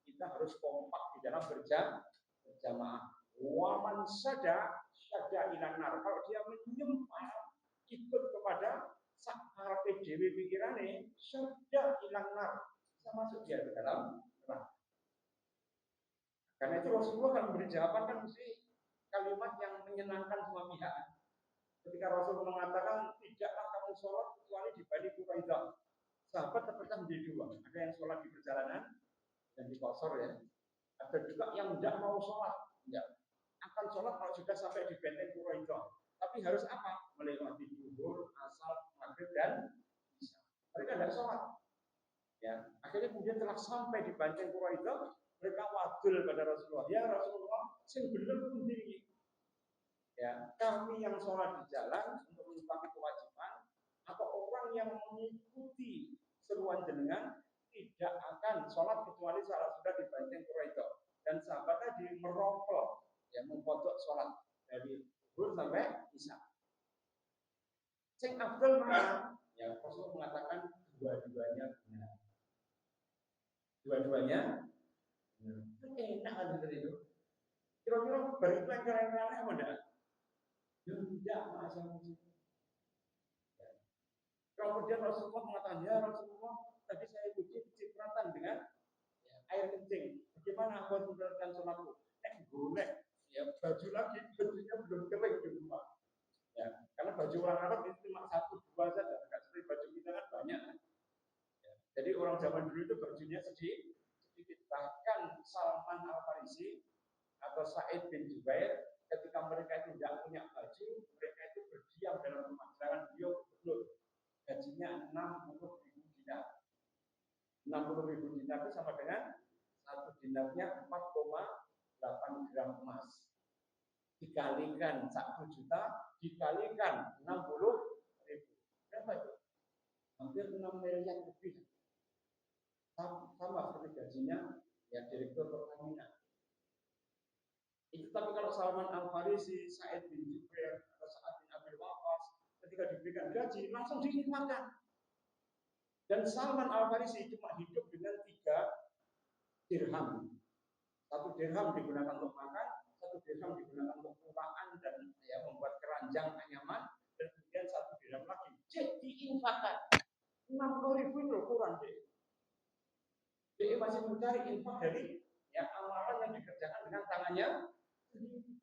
Speaker 1: Kita harus kompak di dalam berjamaah. Waman sada ilan nar. Kalau dia menyempal ikut kepada sakar PDW pikirannya, sada ilan nar. Bisa masuk dia ke dalam neraka. Karena itu Rasulullah kalau memberi jawaban kan mesti kalimat yang menyenangkan semua pihak. Ketika Rasul mengatakan tidaklah kamu sholat kecuali di Bani Quraidah. Sahabat terpecah menjadi dua. Ada yang sholat di perjalanan dan di qasar ya. Ada juga yang tidak mau sholat. Ya. Akan sholat kalau sudah sampai di benteng Quraidah. Tapi harus apa? Melewati zuhur, asar, maghrib dan isya. Mereka tidak sholat. Ya. Akhirnya kemudian telah sampai di benteng Quraidah, mereka wadul pada Rasulullah. Ya Rasulullah, sing bener pundi. Ya, kami yang sholat di jalan untuk menunaikan kewajiban atau orang yang mengikuti seruan jenengan tidak akan sholat kecuali saat sudah di benteng Quraidah. Dan sahabat tadi merompel, ya mempojok sholat dari zuhur sampai isya. Sing Abdul mana? Ya Rasul mengatakan dua-duanya benar. Dua-duanya benar. Enak ada dari itu. Kira-kira beriman kira-kira apa enggak? Tidak masa musik. Kemudian Rasulullah mengatakan, ya Rasulullah, tadi saya uji cipratan dengan ya, air kencing. Bagaimana aku menjalankan sholatku? Golek, ya baju lagi, bajunya belum kering di rumah. Ya, karena baju orang Arab itu cuma 1-2 saja, nggak seperti baju kita kan banyak. Ya, jadi orang zaman dulu itu bajunya sedikit. Bahkan Salman Al-Farisi atau Sa'id bin Jubair, ketika mereka itu tidak punya baju, mereka itu berdiam dalam rumah. Sedangkan beliau gubernur, gajinya 60.000 dinar. 60.000 dinar itu sama dengan satu dinarnya 4,8 gram emas. Dikalikan 1 juta, dikalikan 60.000. Berapa itu? Hampir 6 miliar lebih. Sama seperti gajinya ya direktur Pertamina. Itu tapi kalau Salman Al-Farisi, Sa'id bin Jubair, atau Sa'ad bin Abi Waqqas ketika diberikan gaji langsung dinikmatkan. Dan Salman Al-Farisi cuma hidup dengan 3 dirham. 1 dirham digunakan untuk makan, 1 dirham digunakan untuk pulaan dan ya membuat keranjang anyaman, dan kemudian 1 dirham lagi jadi diinfakkan. 60.000 itu kurang deh. Dia masih mencari infak dari ya amalan yang dikerjakan dengan tangannya sendiri.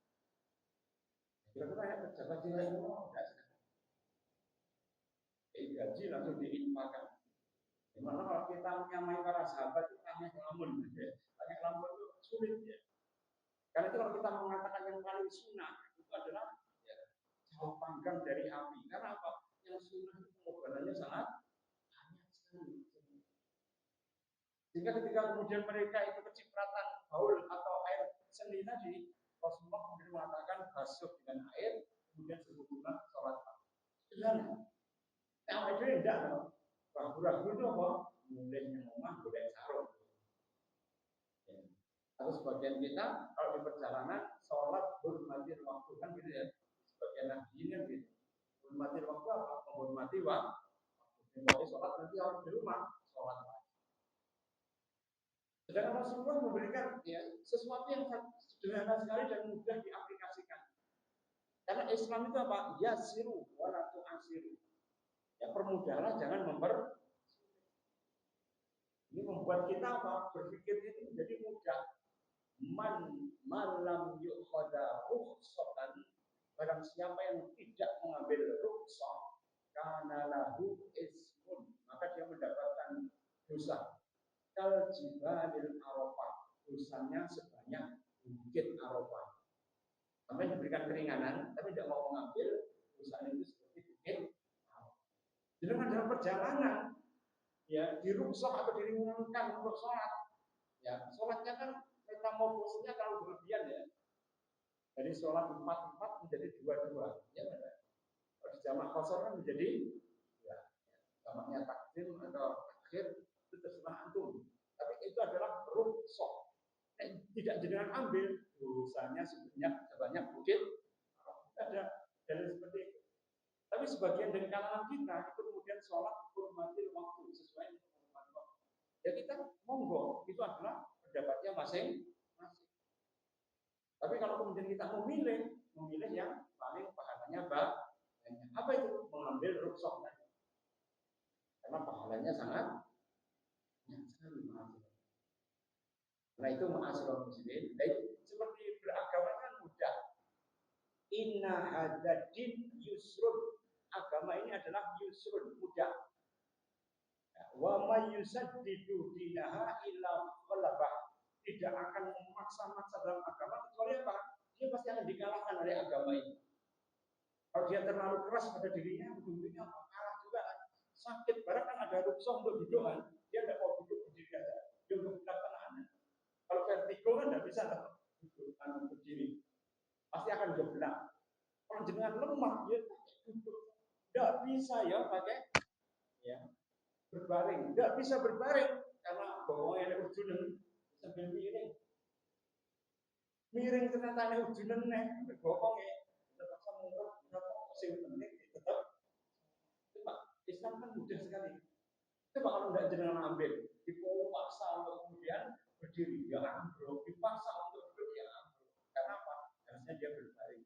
Speaker 1: Kira-kira ya pejabat di lain rumah enggak sih? Gaji langsung diinfakkan. Gimana kalau kita menyamai para sahabat itu tanya lamun, tanya lamun itu sulit ya. Karena itu kalau kita mengatakan yang paling sunnah itu adalah ya, jauh panggang dari api. Karena apa? Yang sunnah itu pengorbanannya sangat banyak sekali. Sehingga ketika kemudian mereka itu kecipratan baul atau air seni tadi, Rasulullah kemudian mengatakan basuh dengan air, kemudian sebelumnya sholat. Sederhana. Yang itu tidak loh. Ragu-ragu itu apa? Mulai ngomong, boleh sarung. Ya. Atau sebagian kita kalau di perjalanan sholat hormati waktu kan gitu ya. Sebagian nabi ini kan gitu. Hormati waktu apa? Menghormati waktu. Kalau sholat nanti orang di rumah sholat. Sedangkan Rasulullah memberikan ya, sesuatu yang sederhana sekali dan mudah diaplikasikan. Karena Islam itu apa? Yasiru wala tu'asiru. Ya permudahlah, jangan ini membuat kita apa? Berpikir itu menjadi mudah. Man malam yukhada rukhsatan, barang siapa yang tidak mengambil rukhsah kana lahu ismun, maka dia mendapatkan dosa. Kal jibalil Arafah, dosanya sebanyak bukit Arafah. Sampai diberikan keringanan, tapi tidak mau mengambil dosanya itu seperti bukit Arafah. Jadi dalam perjalanan, ya dirukshoh atau diringankan untuk sholat. Ya, sholatnya kan metamorfosnya kalau berlebihan ya. Dari sholat 4-4 menjadi 2-2. Ya, kalau di jamak qashar kan menjadi ya, jamaknya takdim atau akhir itu terserah antum. Tapi itu adalah rukshoh. Tidak jenengan ambil dosanya sebanyak bukit. Ada dari seperti itu. Tapi sebagian dari kalangan kita itu kemudian sholat hormati waktu sesuai dengan hormati waktu. Ya kita monggo, itu adalah pendapatnya masing-masing. Tapi kalau kemudian kita memilih yang paling pahalanya banyak. Apa itu? Mengambil rukshoh tadi. Karena pahalanya sangat banyak sekali. Nah itu ma'asyiral muslimin. Seperti beragama kan mudah. Inna hadadin yusrun. Agama ini adalah yusrun, mudah. Wa may yusaddidu dinaha illa ghalabah. Tidak akan memaksa-maksa dalam agama kecuali apa? Dia pasti akan dikalahkan oleh agama ini. Kalau dia terlalu keras pada dirinya, ujung-ujungnya kalah juga kan. Sakit, barang kan ada rukshoh untuk duduk kan. Dia tidak mau duduk berdiri aja. Dia untuk belakang. Kalau vertigo kan tidak bisa duduk berdiri. Pasti akan geblak. Kalau jenengan lemah, dia duduk. Tidak bisa ya pakai ya berbaring. Tidak bisa berbaring karena bawahnya ada ujunan sambil miring. Miring ternyata ada ujunan nih, bawahnya terpaksa mundur, sing penting tetap. Coba Islam kan mudah sekali. Coba kalau tidak jenengan ambil, dipaksa untuk kemudian berdiri, ya ambruk. Dipaksa untuk duduk, ya ambruk. Karena apa? Harusnya dia berbaring.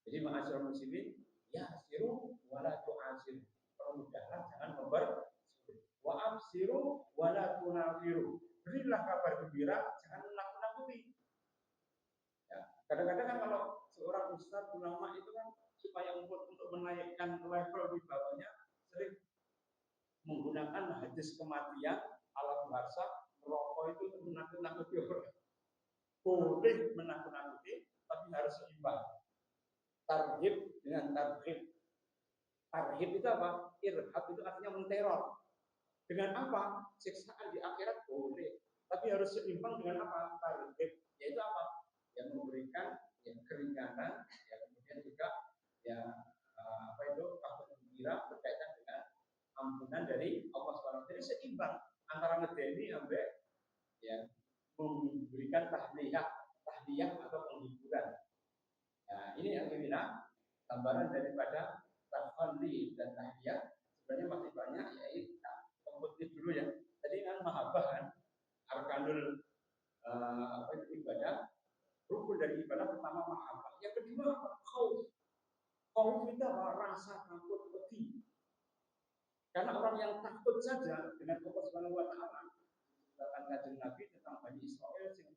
Speaker 1: Jadi ma'asyiral muslimin, ya siru wala tu'asiru. Permudahlah, jangan mempersulit. Wa absiru wala tunafiru. Berilah kabar gembira, jangan menakut-nakuti. Ya, kadang-kadang kan kalau seorang ustaz ulama itu kan supaya untuk menaikkan level wibawanya sering menggunakan hadis kematian alam bahasa merokok itu menakut-nakuti orang. Boleh menakut-nakuti, tapi harus seimbang. Tarhib dengan tarhib. Tarhib itu apa? Irhab itu artinya menteror. Dengan apa? Siksaan di akhirat boleh, tapi harus seimbang dengan apa? Tarhib. Yaitu apa? Yang memberikan yang keringanan, yang kemudian juga ya apa itu kabar gembira berkaitan dengan ampunan dari Allah SWT. Jadi seimbang antara ngedeni sampai ya memberikan tahliyah atau penghiburan. Nah, ini yang kita gambaran daripada tafalli dan tahliyah. Sebenarnya masih banyak, ya kita kompetitif dulu ya. Tadi kan mahabbah kan, arkanul ibadah, rukun dari ibadah pertama mahabbah. Yang kedua khauf. Khauf itu apa? Rasa takut wedi. Karena orang yang takut saja dengan Allah Subhanahu wa taala, katakan kanjeng Nabi tentang Bani Israil yang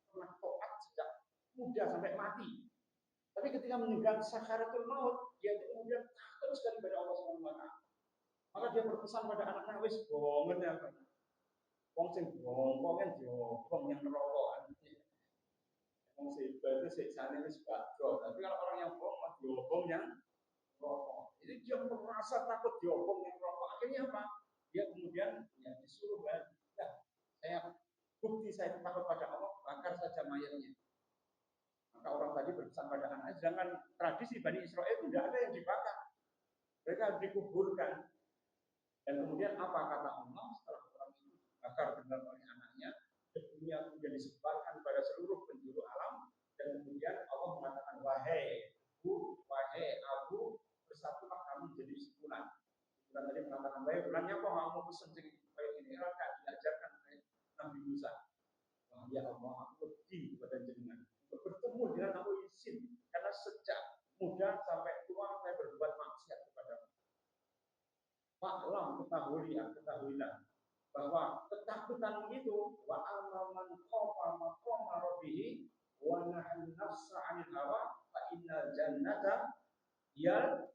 Speaker 1: pernah taat sejak muda sampai mati. Tapi ketika meninggal sakaratul maut, dia kemudian takut sekali pada Allah Subhanahu wa taala. Maka dia berpesan pada anaknya, wis bongen ya kan. Wong sing bongkong kan diobong yang nerokokan. Wong sing itu siksane wis badhe. Tapi kalau orang yang bohong mah diobong yang rokok. Jadi dia merasa takut diobong yang rokok. Akhirnya apa? Dia kemudian ya disuruh ya, saya bukti saya takut pada Allah, bakar saja mayatnya. Maka orang tadi berpesan pada anaknya, sedangkan tradisi Bani Israel itu tidak ada yang dibakar. Mereka dikuburkan. Dan kemudian apa kata Allah setelah orang itu dibakar benar oleh anaknya, debunya kemudian disebarkan pada seluruh penjuru alam, dan kemudian Allah mengatakan, wahai abu, bersatulah kamu jadi simpulan. Simpulan tadi mengatakan, wahai bulannya kok kamu pesen kayak ini, kan diajarkan oleh Nabi Musa. Wah, ya Allah, aku wedi kepada jenengan untuk bertemu dengan kamu izin, karena sejak muda sampai tua saya berbuat maksiat kepadamu. Faklam, ketahuilah bahwa ketakutan itu wa amaman khofa maqama rabbih wa nahan nafsa 'anil hawa fa innal jannata hiyal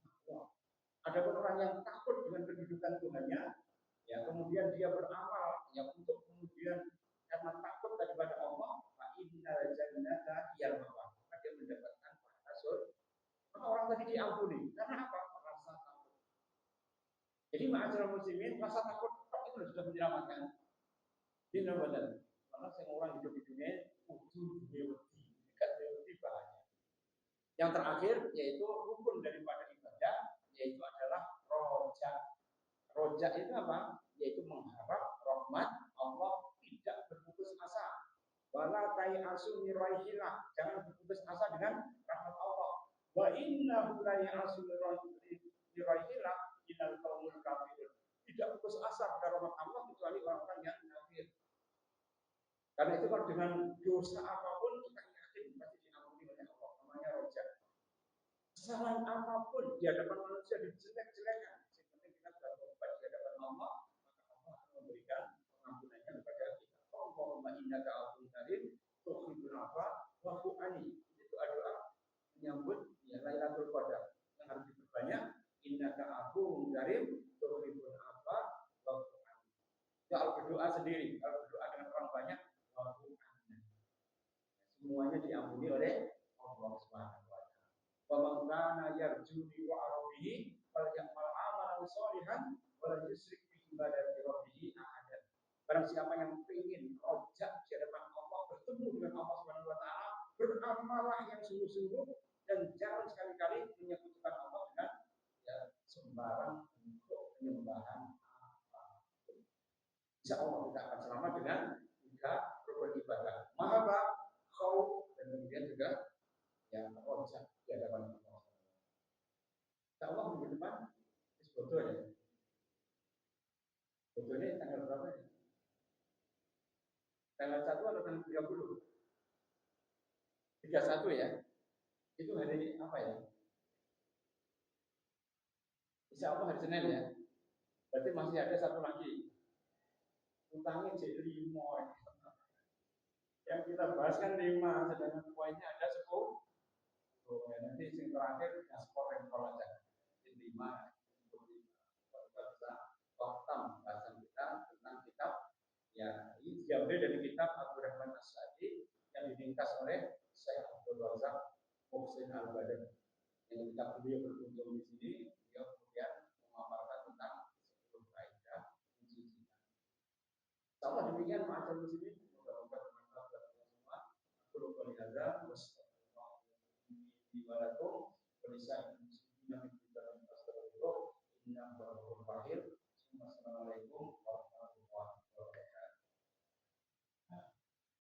Speaker 1: ma'wa. Adapun orang yang takut dengan kedudukan Tuhannya, ya kemudian dia beramal ya untuk kemudian karena takut daripada Allah, fa innal jannata hiyal ma'wa. Maka dia mendapatkan pahala surga. Maka orang tadi diampuni karena apa? Rasa takut. Jadi ma'asyiral muslimin, rasa takut itu sudah menyelamatkan. Ini benar. Karena semua orang hidup di dunia kudu wedi bahaya. Yang terakhir yaitu rukun daripada ibadah, yaitu adalah roja. Roja itu apa? Yaitu mengharap rahmat Allah, tidak berputus asa. Wala tayasu min raihillah, jangan berputus asa dengan rahmat Allah. Wa innahu la ya'asu min raihillah ilal qaumul kafirun. Tidak putus asa pada rahmat Allah kecuali orang-orang yang kafir. Karena itu kalau dengan dosa apapun kita yakin pasti diampuni oleh Allah. Namanya roja. Kesalahan apapun di hadapan manusia dijelek-jelekan, yang penting kita sudah bertobat di hadapan Allah, maka Allah akan memberikan pengampunannya kepada kita. Allahumma innaka afuwwun karim tuhibbul afwa wa'fu anni. Itu doa menyambut ya Lailatul Qadar yang harus diperbanyak. Innaka afuwwun karim tuhibbul afwa wa'fu anni. Kalau berdoa sendiri, kalau berdoa dengan orang banyak, wa'fu anni. Semuanya diampuni oleh Allah Subhanahu wa taala. Wa man kana yarju liqa rabbih falyamal amalan sholihan wa la yusyrik bi ibadati rabbih ahadan. Barang siapa yang ingin rojak di hadapan Allah, bertemu dengan Allah Subhanahu wa taala, beramallah yang sungguh-sungguh dan jangan sekali-kali menyekutukan Allah dengan ya sembarang bentuk penyembahan apapun. Insya Allah kita akan selamat dengan tiga rukun ibadah. Mahabba, khauf, dan kemudian juga ya rojak di hadapan Allah. Insya Allah minggu depan bodoh ya. Bodohnya tanggal berapa ya? Tanggal 1 atau tanggal 30? 31 ya. Itu hari apa ya? Insya Allah hari Senin ya. Berarti masih ada satu lagi. Utangnya jadi 5. Yang kita bahas kan 5, sedangkan poinnya ada 10. Nanti yang terakhir skor yang aja. 5. Kita bisa waktam bahasan kita tentang kitab. Ya, ini diambil dari kitab Abdurrahman As-Sa'di yang diringkas oleh Syekh Abdul Razak Muhsin Al-Badr. Yang kita beliau berkunjung di sini, beliau kemudian memaparkan tentang 10 kaidah mensucikan. Sama demikian ma'asyiral muslimin, semoga bermanfaat buat kita semua. Aku lupa lihat dan wassalamualaikum warahmatullahi wabarakatuh.